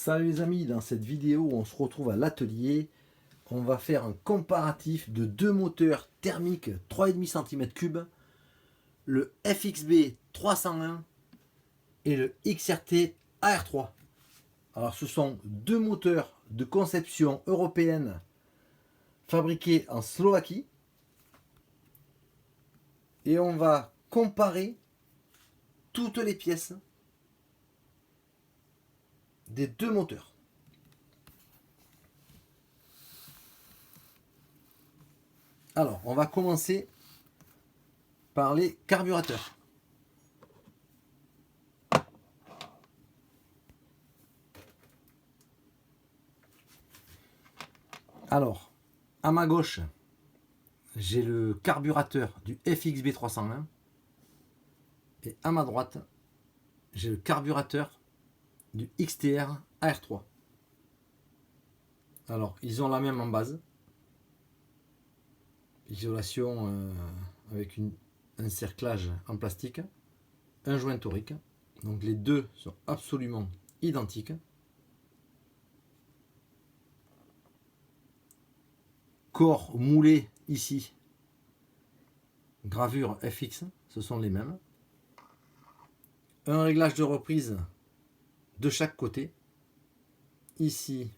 Salut les amis, dans cette vidéo on se retrouve à l'atelier. On va faire un comparatif de deux moteurs thermiques 3,5 cm3, le FXB 301 et le XRT AR3. Alors ce sont deux moteurs de conception européenne fabriqués en Slovaquie. Et on va comparer toutes les pièces des deux moteurs. Alors, on va commencer par les carburateurs. Alors, à ma gauche, j'ai le carburateur du FXB 301 et à ma droite, j'ai le carburateur du XTR AR3. Alors, ils ont la même en base. Isolation avec un cerclage en plastique, un joint torique. Donc les deux sont absolument identiques. Corps moulé ici, gravure FX, ce sont les mêmes. Un réglage de reprise de chaque côté, ici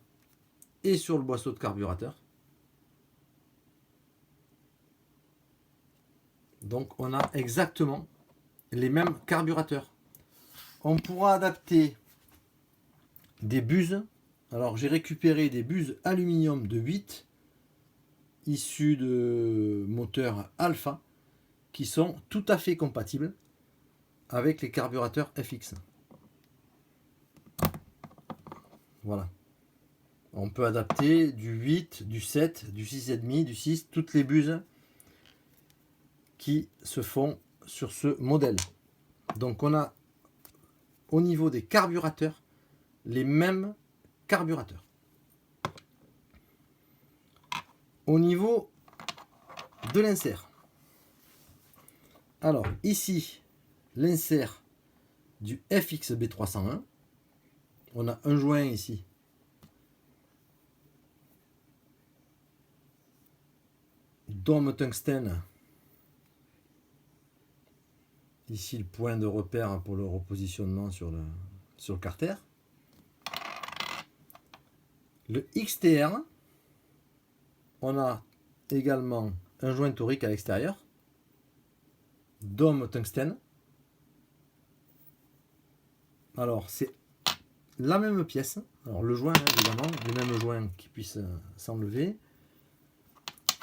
et sur le boisseau de carburateur. Donc on a exactement les mêmes carburateurs. On pourra adapter des buses. Alors j'ai récupéré des buses aluminium de 8 issues de moteurs Alpha qui sont tout à fait compatibles avec les carburateurs FX. Voilà. On peut adapter du 8, du 7, du 6,5, du 6, toutes les buses qui se font sur ce modèle. Donc on a au niveau des carburateurs les mêmes carburateurs. Au niveau de l'insert, alors ici l'insert du FXB 301, on a un joint ici dôme tungstène, ici le point de repère pour le repositionnement sur le carter. Le XTR, on a également un joint torique à l'extérieur, dôme tungstène. Alors c'est la même pièce. Alors le joint, évidemment, le même joint qui puisse s'enlever.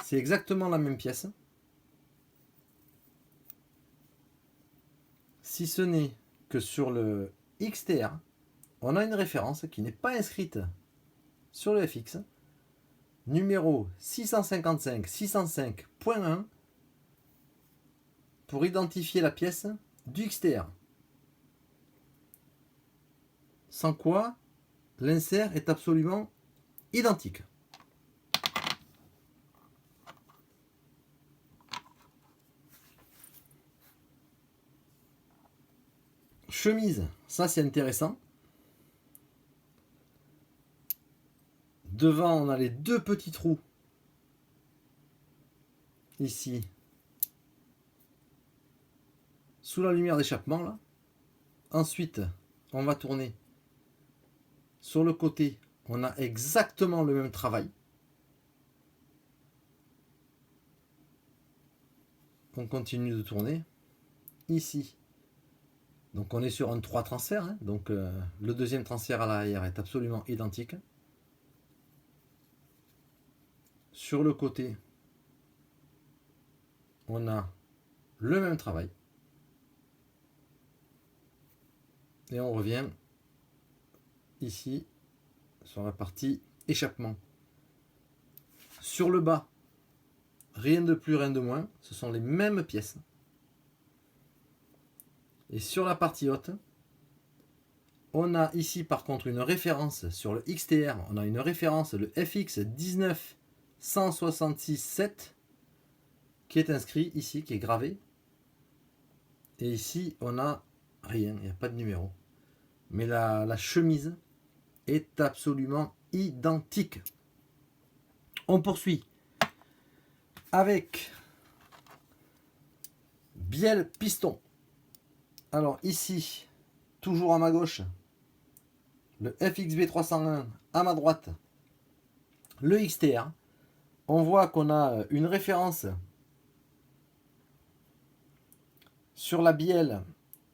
C'est exactement la même pièce. Si ce n'est que sur le XTR, on a une référence qui n'est pas inscrite sur le FX, numéro 655.605.1 pour identifier la pièce du XTR. Sans quoi, l'insert est absolument identique. Chemise, ça c'est intéressant. Devant, on a les deux petits trous. Ici. Sous la lumière d'échappement, là. Ensuite, on va tourner. Sur le côté, on a exactement le même travail. On continue de tourner. Ici. Donc on est sur un 3 transferts. Hein. Donc le deuxième transfert à l'arrière est absolument identique. Sur le côté, on a le même travail. Et on revient ici sur la partie échappement. Sur le bas, rien de plus, rien de moins. Ce sont les mêmes pièces. Et sur la partie haute, on a ici par contre une référence sur le XTR. On a une référence, le FX 19166.7 qui est inscrit ici, qui est gravé. Et ici, on a rien, il n'y a pas de numéro. Mais la chemise est absolument identique. On poursuit avec bielle piston. Alors ici, toujours à ma gauche, le FXB 301, à ma droite, le XTR. On voit qu'on a une référence sur la bielle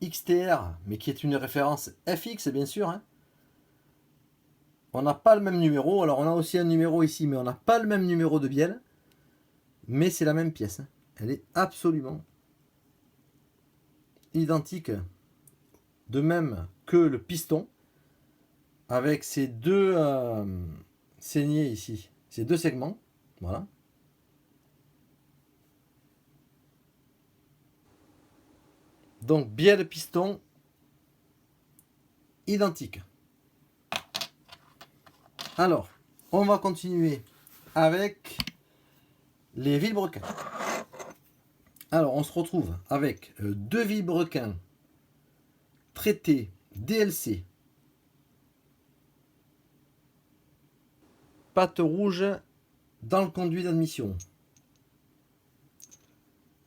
XTR, mais qui est une référence FX bien sûr. Hein. On n'a pas le même numéro, alors on a aussi un numéro ici, mais on n'a pas le même numéro de bielle. Mais c'est la même pièce. Hein. Elle est absolument identique. De même que le piston, avec ces deux saignées ici, ces deux segments. Voilà. Donc bielle piston identique. Alors, on va continuer avec les vilebrequins. Alors, on se retrouve avec deux vilebrequins traités DLC. Patte rouge dans le conduit d'admission.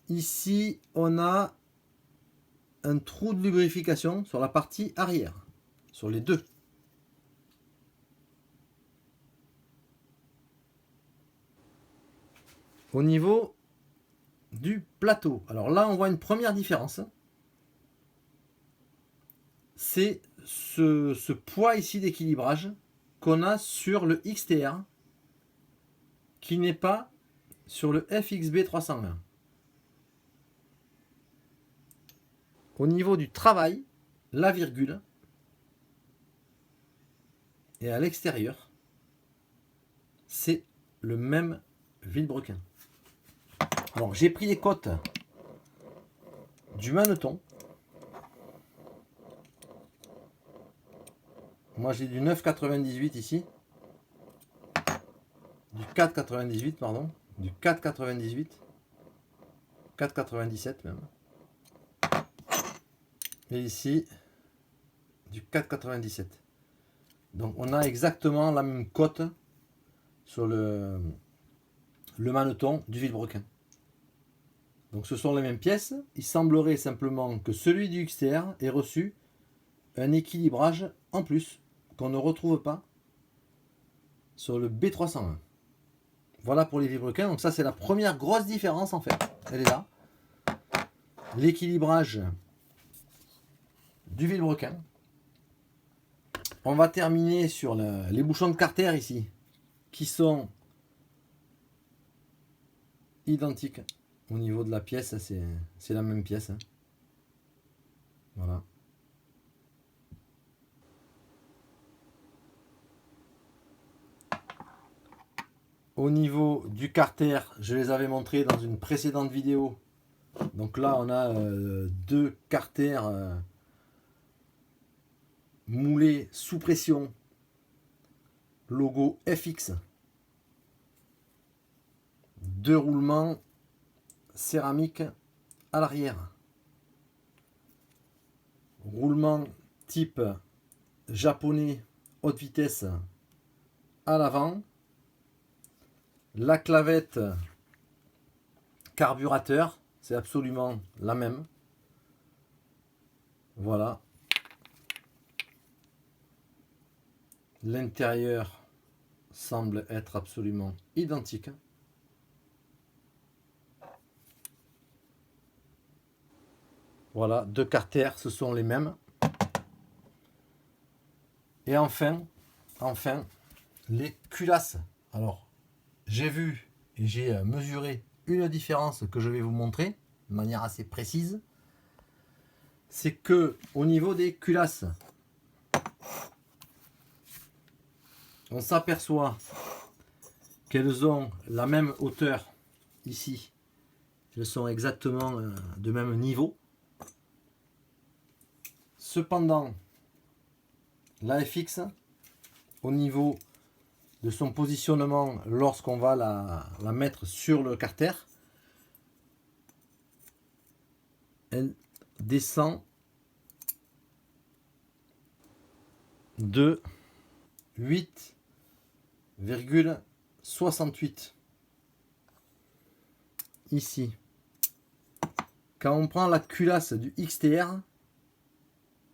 Ici, on a un trou de lubrification sur la partie arrière, sur les deux. Au niveau du plateau, alors là on voit une première différence. C'est ce poids ici d'équilibrage qu'on a sur le XTR qui n'est pas sur le FXB 301. Au niveau du travail, la virgule et à l'extérieur, c'est le même vilebrequin. Alors j'ai pris les côtes du Manneton. Moi j'ai du 9,98 ici. Du 4,98 pardon. Du 4,98. 4,97 même. Et ici du 4,97. Donc on a exactement la même cote sur le Manneton du vilebrequin. Donc ce sont les mêmes pièces. Il semblerait simplement que celui du XTR ait reçu un équilibrage en plus qu'on ne retrouve pas sur le B301. Voilà pour les vilebrequins. Donc ça c'est la première grosse différence en fait. Elle est là. L'équilibrage du vilebrequin. On va terminer sur les bouchons de carter ici qui sont identiques. Au niveau de la pièce, c'est la même pièce. Hein. Voilà. Au niveau du carter, je les avais montrés dans une précédente vidéo. Donc là, on a deux carters moulés sous pression. Logo FX. Deux roulements céramique à l'arrière. Roulement type japonais haute vitesse à l'avant. La clavette carburateur, c'est absolument la même. Voilà. L'intérieur semble être absolument identique. Voilà, deux carters, ce sont les mêmes. Et enfin, les culasses. Alors, j'ai vu et j'ai mesuré une différence que je vais vous montrer de manière assez précise. C'est que au niveau des culasses, on s'aperçoit qu'elles ont la même hauteur ici. Elles sont exactement de même niveau. Cependant, la FX, au niveau de son positionnement lorsqu'on va la mettre sur le carter, elle descend de 8,68. Ici, quand on prend la culasse du XTR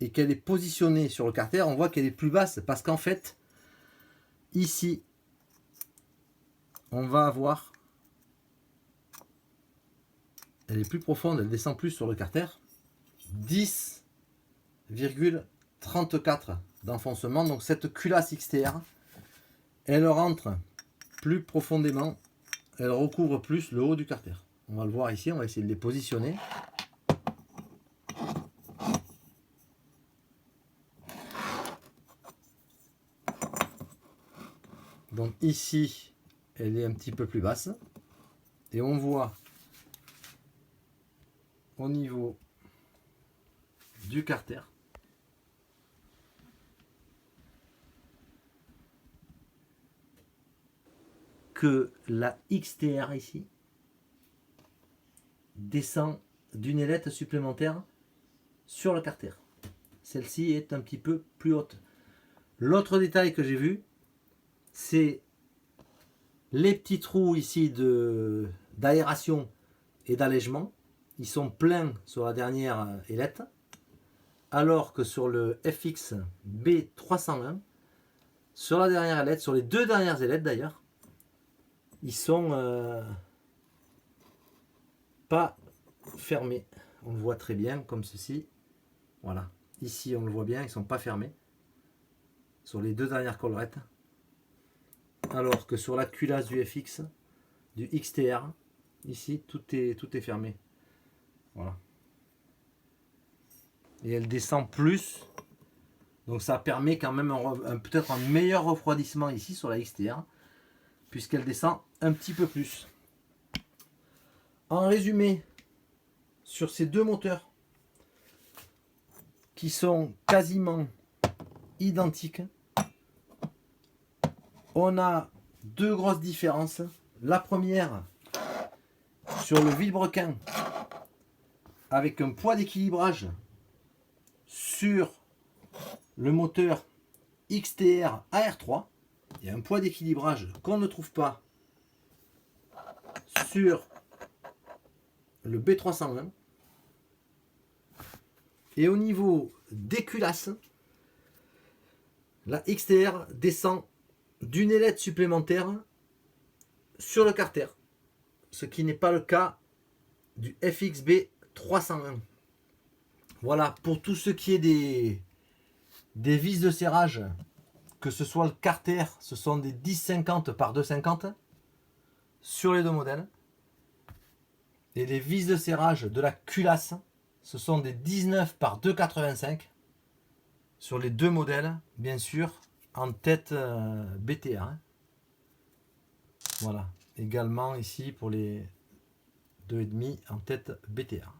et qu'elle est positionnée sur le carter, on voit qu'elle est plus basse parce qu'en fait, ici, on va avoir, elle est plus profonde, elle descend plus sur le carter, 10,34 d'enfoncement. Donc cette culasse XTR, elle rentre plus profondément, elle recouvre plus le haut du carter. On va le voir ici, on va essayer de les positionner. Donc ici, elle est un petit peu plus basse. Et on voit au niveau du carter que la XTR ici descend d'une ailette supplémentaire sur le carter. Celle-ci est un petit peu plus haute. L'autre détail que j'ai vu, c'est les petits trous ici d'aération et d'allègement. Ils sont pleins sur la dernière ailette, alors que sur le FX B301, sur la dernière ailette, sur les deux dernières ailettes d'ailleurs, ils sont pas fermés. On le voit très bien comme ceci. Voilà. Ici, on le voit bien, ils sont pas fermés sur les deux dernières collerettes. Alors que sur la culasse du FX, du XTR, ici, tout est fermé. Voilà. Et elle descend plus. Donc ça permet quand même peut-être un meilleur refroidissement ici sur la XTR, puisqu'elle descend un petit peu plus. En résumé, sur ces deux moteurs qui sont quasiment identiques, on a deux grosses différences. La première, sur le vilebrequin, avec un poids d'équilibrage sur le moteur XTR AR3. Il y a un poids d'équilibrage qu'on ne trouve pas sur le B301. Et au niveau des culasses, la XTR descend d'une ailette supplémentaire sur le carter, ce qui n'est pas le cas du FXB 301. Voilà, pour tout ce qui est des vis de serrage, que ce soit le carter, ce sont des 10-50 par 2,50 sur les deux modèles. Et les vis de serrage de la culasse, ce sont des 19 par 2,85 sur les deux modèles, bien sûr, en tête BTA. Voilà, également ici pour les 2,5 en tête BTA.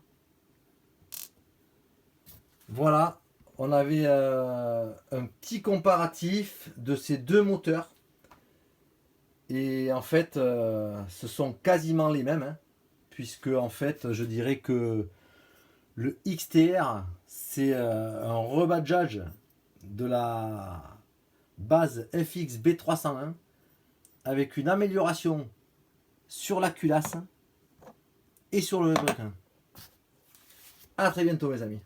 Voilà, on avait un petit comparatif de ces deux moteurs. Et en fait, ce sont quasiment les mêmes, hein, puisque en fait, je dirais que le XTR, c'est un rebadgeage de la base FX B301 avec une amélioration sur la culasse et sur le brequin. A très bientôt, mes amis.